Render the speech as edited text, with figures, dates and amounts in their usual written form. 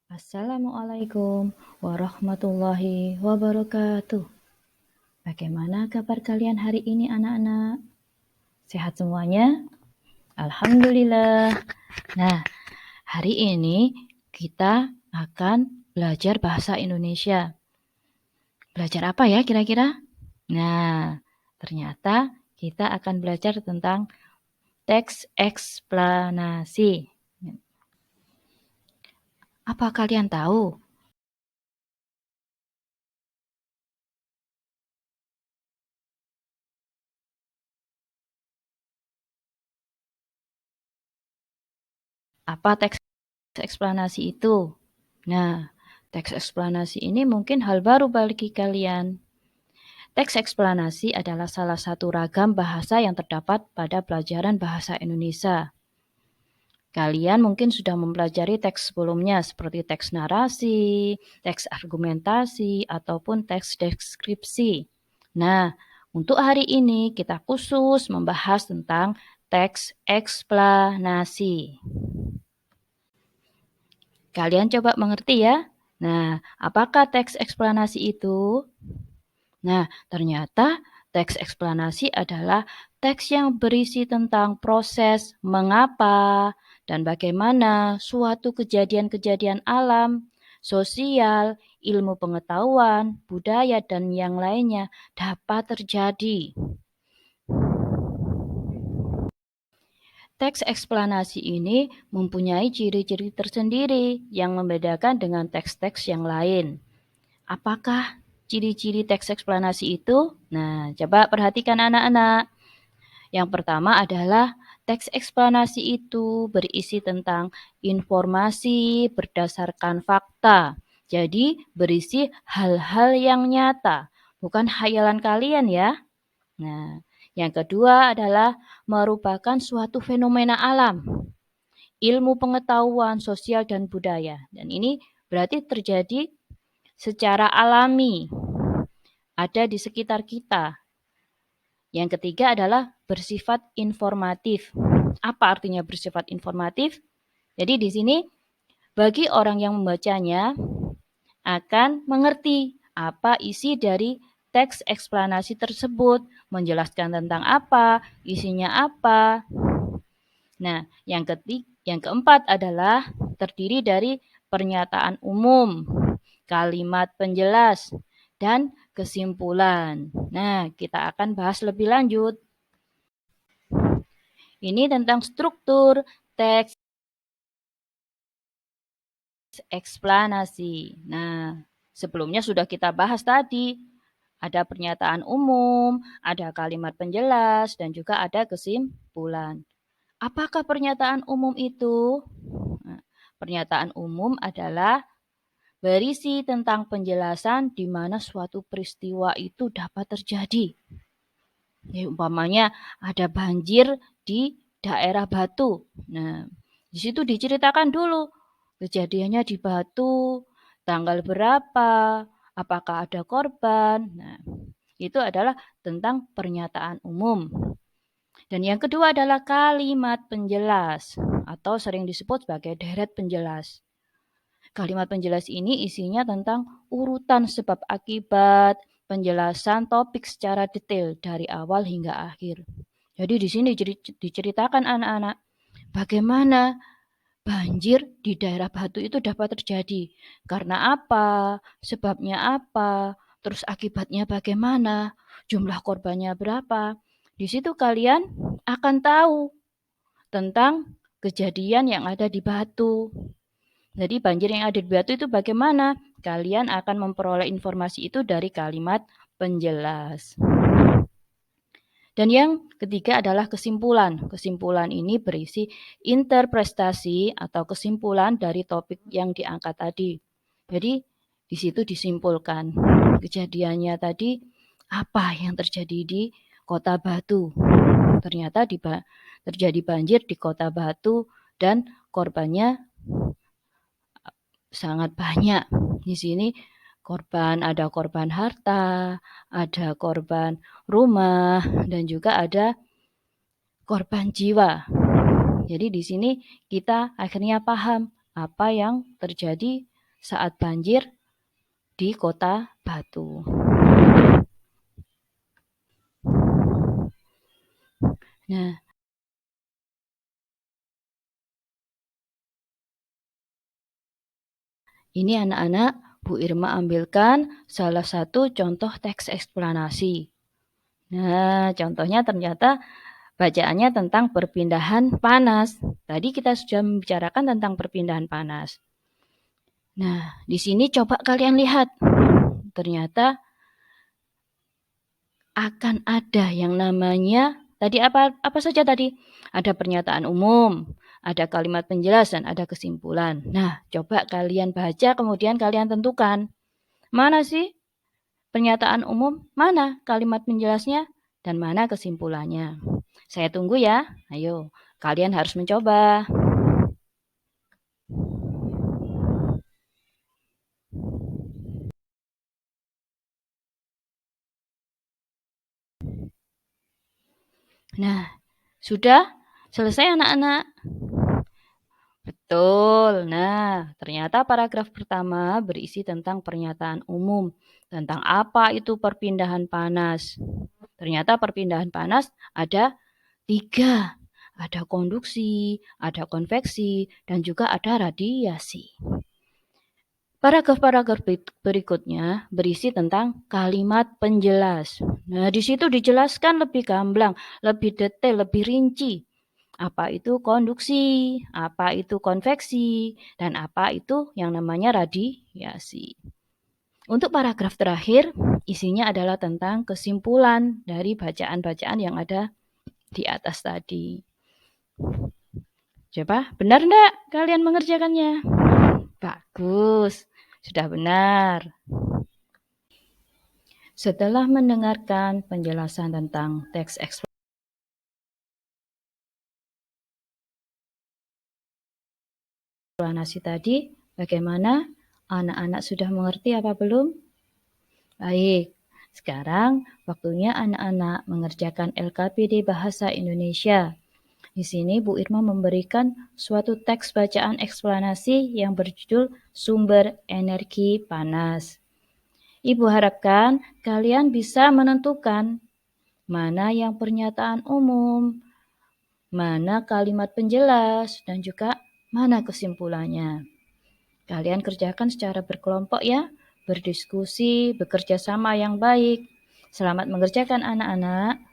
Assalamualaikum warahmatullahi wabarakatuh. Bagaimana kabar kalian hari ini anak-anak? Sehat semuanya? Alhamdulillah. Nah, hari ini kita akan belajar bahasa Indonesia. Belajar apa ya kira-kira? Nah, ternyata kita akan belajar tentang teks eksplanasi. Apa kalian tahu apa teks eksplanasi itu? Nah, teks eksplanasi ini mungkin hal baru bagi kalian. Teks eksplanasi adalah salah satu ragam bahasa yang terdapat pada pelajaran bahasa Indonesia. Kalian mungkin sudah mempelajari teks sebelumnya seperti teks narasi, teks argumentasi, ataupun teks deskripsi. Nah, untuk hari ini kita khusus membahas tentang teks eksplanasi. Kalian coba mengerti ya? Nah, apakah teks eksplanasi itu? Nah, ternyata teks eksplanasi adalah teks yang berisi tentang proses mengapa dan bagaimana suatu kejadian-kejadian alam, sosial, ilmu pengetahuan, budaya, dan yang lainnya dapat terjadi. Teks eksplanasi ini mempunyai ciri-ciri tersendiri yang membedakan dengan teks-teks yang lain. Apakah ciri-ciri teks eksplanasi itu? Nah, coba perhatikan anak-anak. Yang pertama adalah teks eksplanasi itu berisi tentang informasi berdasarkan fakta. Jadi, berisi hal-hal yang nyata, bukan khayalan kalian ya. Nah, yang kedua adalah merupakan suatu fenomena alam, ilmu pengetahuan sosial dan budaya. Dan ini berarti terjadi secara alami, ada di sekitar kita. Yang ketiga adalah bersifat informatif. Apa artinya bersifat informatif? Jadi di sini bagi orang yang membacanya akan mengerti apa isi dari teks eksplanasi tersebut, menjelaskan tentang apa, isinya apa. Nah, yang keempat adalah terdiri dari pernyataan umum, kalimat penjelas, dan kesimpulan. Nah, kita akan bahas lebih lanjut. Ini tentang struktur teks eksplanasi. Nah, sebelumnya sudah kita bahas tadi. Ada pernyataan umum, ada kalimat penjelas, dan juga ada kesimpulan. Apakah pernyataan umum itu? Nah, pernyataan umum adalah berisi tentang penjelasan di mana suatu peristiwa itu dapat terjadi. Ya, umpamanya ada banjir di daerah Batu. Nah, di situ diceritakan dulu kejadiannya di Batu, tanggal berapa, apakah ada korban. Nah, itu adalah tentang pernyataan umum. Dan yang kedua adalah kalimat penjelas atau sering disebut sebagai deret penjelas. Kalimat penjelas ini isinya tentang urutan sebab akibat, penjelasan topik secara detail dari awal hingga akhir. Jadi di sini diceritakan anak-anak bagaimana banjir di daerah Batu itu dapat terjadi. Karena apa? Sebabnya apa? Terus akibatnya bagaimana? Jumlah korbannya berapa? Di situ kalian akan tahu tentang kejadian yang ada di Batu. Jadi banjir yang ada di Batu itu bagaimana? Kalian akan memperoleh informasi itu dari kalimat penjelas. Dan yang ketiga adalah kesimpulan. Kesimpulan ini berisi interpretasi atau kesimpulan dari topik yang diangkat tadi. Jadi di situ disimpulkan kejadiannya tadi apa yang terjadi di Kota Batu. Ternyata terjadi banjir di Kota Batu dan korbannya sangat banyak. Di sini ada korban harta, ada korban rumah, dan juga ada korban jiwa. Jadi di sini kita akhirnya paham apa yang terjadi saat banjir di Kota Batu. Nah, ini anak-anak, Bu Irma ambilkan salah satu contoh teks eksplanasi. Nah, contohnya ternyata bacaannya tentang perpindahan panas. Tadi kita sudah membicarakan tentang perpindahan panas. Nah, di sini coba kalian lihat. Ternyata akan ada yang namanya tadi apa saja tadi? Ada pernyataan umum, ada kalimat penjelasan, ada kesimpulan. Nah, coba kalian baca kemudian kalian tentukan. Mana sih pernyataan umum, mana kalimat penjelasnya, dan mana kesimpulannya. Saya tunggu ya. Ayo, kalian harus mencoba. Nah, sudah selesai anak-anak? Betul. Nah, ternyata paragraf pertama berisi tentang pernyataan umum tentang apa itu perpindahan panas. Ternyata perpindahan panas ada 3. Ada konduksi, ada konveksi, dan juga ada radiasi. Paragraf-paragraf berikutnya berisi tentang kalimat penjelas. Nah, di situ dijelaskan lebih gamblang, lebih detail, lebih rinci. Apa itu konduksi, apa itu konveksi, dan apa itu yang namanya radiasi. Untuk paragraf terakhir, isinya adalah tentang kesimpulan dari bacaan-bacaan yang ada di atas tadi. Coba, benar enggak kalian mengerjakannya? Bagus, sudah benar. Setelah mendengarkan penjelasan tentang teks eksplanasi tadi, bagaimana? Anak-anak sudah mengerti apa belum? Baik, sekarang waktunya anak-anak mengerjakan LKPD Bahasa Indonesia. Di sini Bu Irma memberikan suatu teks bacaan eksplanasi yang berjudul Sumber Energi Panas. Ibu harapkan kalian bisa menentukan mana yang pernyataan umum, mana kalimat penjelas, dan juga mana kesimpulannya. Kalian kerjakan secara berkelompok ya, berdiskusi, bekerja sama yang baik. Selamat mengerjakan anak-anak.